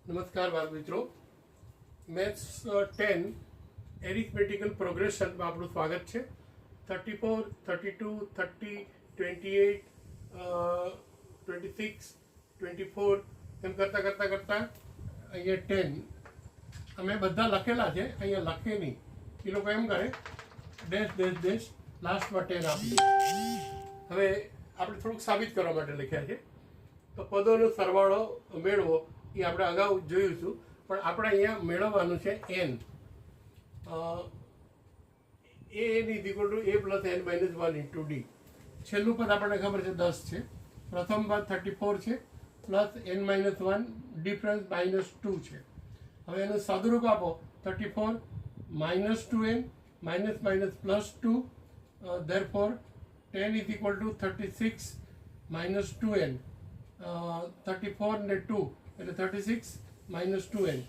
નમસ્કાર બાળ મિત્રો, મેથ્સ 10 એરિથમેટિકલ પ્રોગ્રેશનમાં આપણું સ્વાગત છે. 34, 32, 30, 28, 26, 24 એમ કરતાં અહીંયા 10 અમે બધા લખેલા છે. અહીંયા લખે નહીં, એ લોકો એમ કરે ડેશ ડેશ ડેશ લાસ્ટમાં 10 આપી દે. હવે આપણે થોડુંક સાબિત કરવા માટે લખ્યા છે. તો પદોનો સરવાળો મેળવો એ આપણે અગાઉ જોયું છું, પણ આપણે અહીંયા મેળવવાનું છે n. A n is equal to a plus n minus 1 into D. છેલ્લું પદ આપણને ખબર છે 10 છે, પ્રથમ પદ 34 છે પ્લસ n માઇનસ 1 ડિફરન્સ -2 છે. હવે એનું સાદુરૂપ આપો 34 minus 2n minus minus plus 2, therefore 10 is equal to 36 minus 2n. 34 ને 2 એટલે 36 minus 2n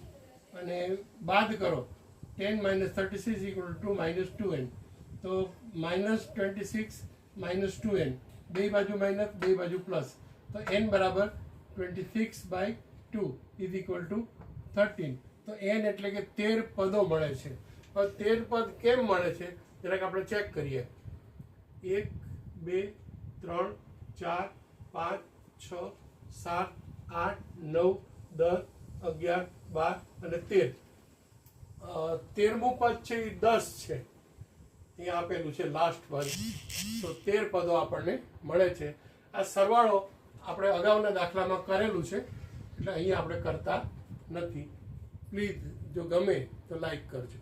અને બાદ કરો 10 minus 36 equal to 2 minus 2n. તો minus 26 minus 2n, બે બાજુ માઇનસ બે બાજુ પ્લસ, તો n બરાબર 26/2 is equal to 13. તો n એટલે કે 13 પદો મળે છે. હવે 13 પદ કેમ મળે છે જરાક આપણે ચેક કરીએ. 1 2 3 4 5 6 7 8 9 10 11 12 અને 13. 13મું પદ છે એ 10 છે, અહીંયા આપેલું છે લાસ્ટ પદ. તો 13 પદો આપણને મળે છે. આ સરવાળો આપણે અગાઉના દાખલામાં કરેલું છે, એટલે અહીંયા આપણે કરતા નથી. પ્લીઝ જો ગમે તો લાઈક કરજો.